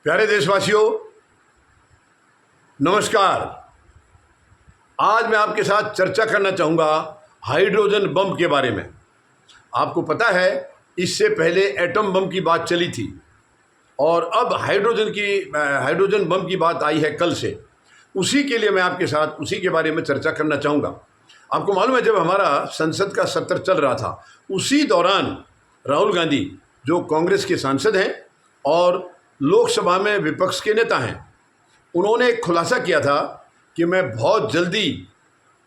प्यारे देशवासियों, नमस्कार। आज मैं आपके साथ चर्चा करना चाहूँगा हाइड्रोजन बम के बारे में। आपको पता है, इससे पहले एटम बम की बात चली थी और अब हाइड्रोजन बम की बात आई है कल से। उसी के लिए मैं आपके साथ उसी के बारे में चर्चा करना चाहूँगा। आपको मालूम है, जब हमारा संसद का सत्र चल रहा था, उसी दौरान राहुल गांधी, जो कांग्रेस के सांसद हैं और लोकसभा में विपक्ष के नेता हैं, उन्होंने एक खुलासा किया था कि मैं बहुत जल्दी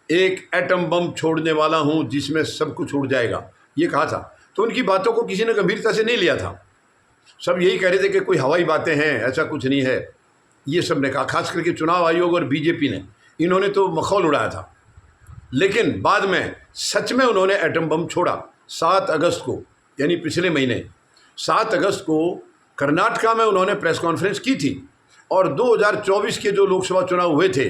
एक एटम बम छोड़ने वाला हूं जिसमें सब कुछ उड़ जाएगा, ये कहा था। तो उनकी बातों को किसी ने गंभीरता से नहीं लिया था। सब यही कह रहे थे कि कोई हवाई बातें हैं, ऐसा कुछ नहीं है, ये सब ने कहा। खास करके चुनाव आयोग और बीजेपी ने, इन्होंने तो मखौल उड़ाया था। लेकिन बाद में सच में उन्होंने एटम बम छोड़ा 7 अगस्त को, यानी पिछले महीने 7 अगस्त को कर्नाटका में उन्होंने प्रेस कॉन्फ्रेंस की थी। और 2024 के जो लोकसभा चुनाव हुए थे,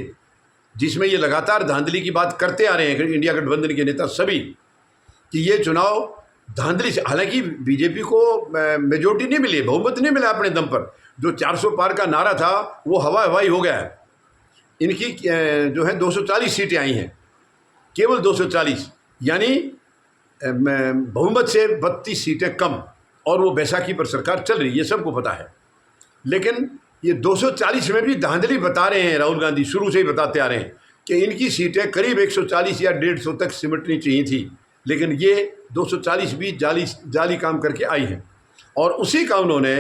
जिसमें ये लगातार धांधली की बात करते आ रहे हैं इंडिया गठबंधन के नेता सभी, कि ये चुनाव धांधली से, हालांकि बीजेपी को मेजोरिटी नहीं मिली, बहुमत नहीं मिला अपने दम पर। जो 400 पार का नारा था वो हवाई हो गया है। इनकी जो है 240 सीटें आई हैं, केवल 240, यानी बहुमत से 32 सीटें कम, और वो बैसाखी पर सरकार चल रही है, ये सबको पता है। लेकिन ये 240 में भी धांधली बता रहे हैं राहुल गांधी, शुरू से ही बताते आ रहे हैं कि इनकी सीटें करीब 140 या 150 तक सिमटनी चाहिए थी, लेकिन ये 240 भी जाली काम करके आई है। और उसी का उन्होंने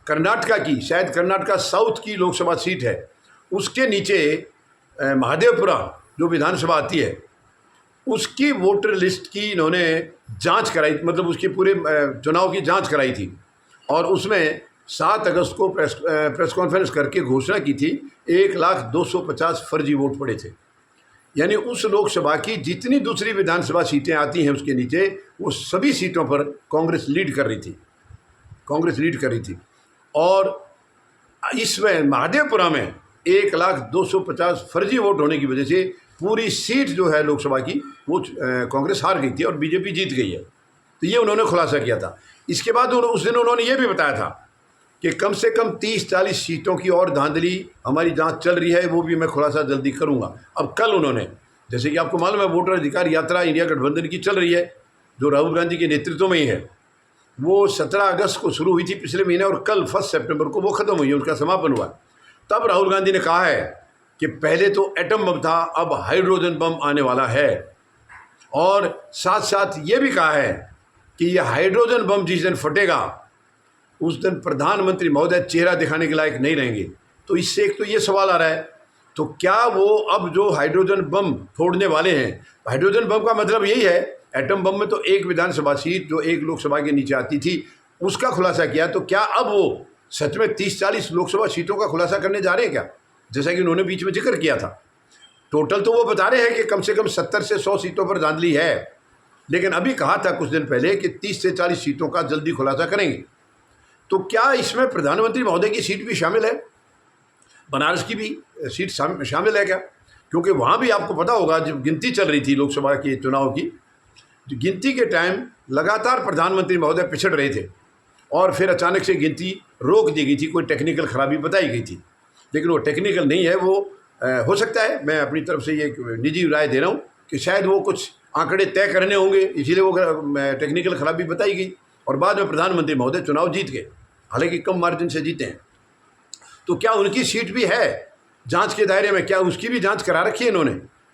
कर्नाटका की, शायद कर्नाटका साउथ की लोकसभा सीट है, उसके नीचे महादेवपुरा जो विधानसभा आती है, उसकी वोटर लिस्ट की इन्होंने जांच कराई, मतलब उसके पूरे चुनाव की जांच कराई थी। और उसमें 7 अगस्त को प्रेस कॉन्फ्रेंस करके घोषणा की थी 1,02,50 फर्जी वोट पड़े थे। यानी उस लोकसभा की जितनी दूसरी विधानसभा सीटें आती हैं उसके नीचे, वो सभी सीटों पर कांग्रेस लीड कर रही थी। और इसमें महादेवपुरा में 1,02,50 फर्जी वोट होने की वजह से पूरी सीट जो है लोकसभा की, वो कांग्रेस हार गई थी और बीजेपी जीत गई है। तो ये उन्होंने खुलासा किया था। इसके बाद उस दिन उन्होंने ये भी बताया था कि कम से कम 30-40 सीटों की और धांधली हमारी जांच चल रही है, वो भी मैं खुलासा जल्दी करूंगा। अब कल उन्होंने, जैसे कि आपको मालूम है, वोटर अधिकार यात्रा इंडिया गठबंधन की चल रही है, जो राहुल गांधी के नेतृत्व में ही है। वो 17 अगस्त को शुरू हुई थी पिछले महीने, और कल 1 सितंबर को वो ख़त्म हुई है, उसका समापन हुआ। तब राहुल गांधी ने कहा है कि पहले तो एटम बम था, अब हाइड्रोजन बम आने वाला है। और साथ साथ ये भी कहा है कि यह हाइड्रोजन बम जिस दिन फटेगा, उस दिन प्रधानमंत्री महोदय चेहरा दिखाने के लायक नहीं रहेंगे। तो इससे एक तो ये सवाल आ रहा है, तो क्या वो अब जो हाइड्रोजन बम फोड़ने वाले हैं, हाइड्रोजन बम का मतलब यही है, एटम बम में तो एक विधानसभा सीट जो एक लोकसभा के नीचे आती थी, उसका खुलासा किया। तो क्या अब वो सच में 30-40 लोकसभा सीटों का खुलासा करने जा रहे हैं क्या, जैसा कि उन्होंने बीच में जिक्र किया था? टोटल तो वो बता रहे हैं कि कम से कम 70 से 100 सीटों पर धांधली है, लेकिन अभी कहा था कुछ दिन पहले कि 30 से 40 सीटों का जल्दी खुलासा करेंगे। तो क्या इसमें प्रधानमंत्री महोदय की सीट भी शामिल है, बनारस की भी सीट शामिल है क्या? क्योंकि वहाँ भी आपको पता होगा, जब गिनती चल रही थी लोकसभा के चुनाव की, गिनती के टाइम लगातार प्रधानमंत्री महोदय पिछड़ रहे थे, और फिर अचानक से गिनती रोक दी गई थी, कोई टेक्निकल खराबी बताई गई थी। लेकिन वो टेक्निकल नहीं है, वो हो सकता है, मैं अपनी तरफ से ये निजी राय दे रहा हूँ कि शायद वो कुछ आंकड़े तय करने होंगे, इसीलिए वो टेक्निकल खराबी बताई गई, और बाद में प्रधानमंत्री महोदय चुनाव जीत गए, हालांकि कम मार्जिन से जीते हैं। तो क्या उनकी सीट भी है जांच के दायरे में? क्या उसकी भी जांच करा रखी है इन्होंने?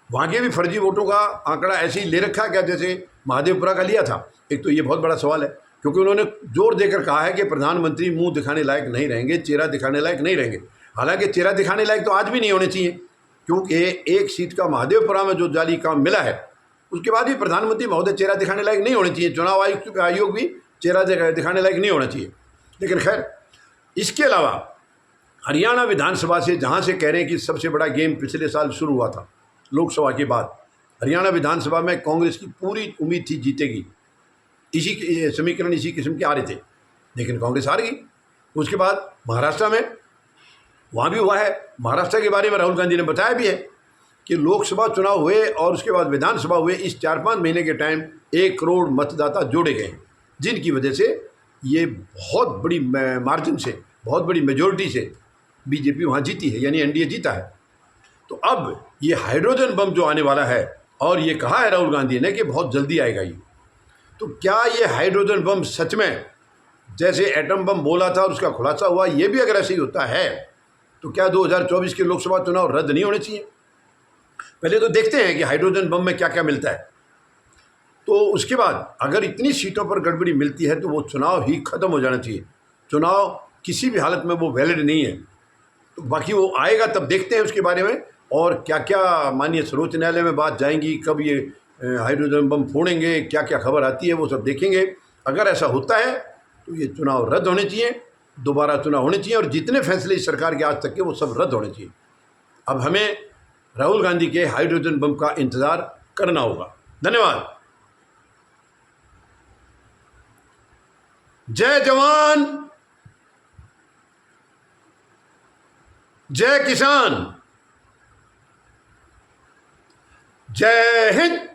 वहाँ के भी फर्जी वोटों का आंकड़ा ऐसे ही ले रखा क्या जैसे महादेवपुरा का लिया था? एक तो ये बहुत बड़ा सवाल है, क्योंकि उन्होंने जोर देकर कहा है कि प्रधानमंत्री मुंह दिखाने लायक नहीं रहेंगे, चेहरा दिखाने लायक नहीं रहेंगे। हालांकि चेहरा दिखाने लायक तो आज भी नहीं होने चाहिए, क्योंकि एक सीट का महादेवपुरा में जो जाली काम मिला है, उसके बाद भी प्रधानमंत्री महोदय चेहरा दिखाने लायक नहीं होने चाहिए। चुनाव आयोग भी चेहरा दिखाने लायक नहीं होना चाहिए। लेकिन खैर, इसके अलावा हरियाणा विधानसभा से, जहाँ से कह रहे हैं कि सबसे बड़ा गेम पिछले साल शुरू हुआ था लोकसभा के बाद, हरियाणा विधानसभा में कांग्रेस की पूरी उम्मीद थी जीतेगी, इसी समीकरण इसी किस्म के आ रहे थे, लेकिन कांग्रेस हार गई। उसके बाद महाराष्ट्र में, वहाँ भी हुआ है। महाराष्ट्र के बारे में राहुल गांधी ने बताया भी है कि लोकसभा चुनाव हुए और उसके बाद विधानसभा हुए, इस 4-5 महीने के टाइम 1 करोड़ मतदाता जोड़े गए हैं, जिनकी वजह से ये बहुत बड़ी मार्जिन से बहुत बड़ी मेजोरिटी से बीजेपी वहाँ जीती है, यानी एनडीए जीता है। तो अब ये हाइड्रोजन बम जो आने वाला है, और ये कहा है राहुल गांधी ने कि बहुत जल्दी आएगा ये, तो क्या ये हाइड्रोजन बम सच में जैसे एटम बम बोला था और उसका खुलासा हुआ, ये भी अगर ऐसे ही होता है तो क्या 2024 के लोकसभा चुनाव रद्द नहीं होने चाहिए? पहले तो देखते हैं कि हाइड्रोजन बम में क्या क्या मिलता है, तो उसके बाद अगर इतनी सीटों पर गड़बड़ी मिलती है तो वो चुनाव ही खत्म हो जाना चाहिए। चुनाव किसी भी हालत में वो वैलिड नहीं है। तो बाकी वो आएगा तब देखते हैं उसके बारे में, और क्या क्या माननीय सर्वोच्च न्यायालय में बात जाएंगी, कब ये हाइड्रोजन बम फोड़ेंगे, क्या क्या खबर आती है, वो सब देखेंगे। अगर ऐसा होता है तो ये चुनाव रद्द होने चाहिए, दोबारा चुनाव होने चाहिए, और जितने फैसले इस सरकार के आज तक के वो सब रद्द होने चाहिए। अब हमें राहुल गांधी के हाइड्रोजन बम का इंतज़ार करना होगा। धन्यवाद। जय जवान, जय किसान, जय हिंद।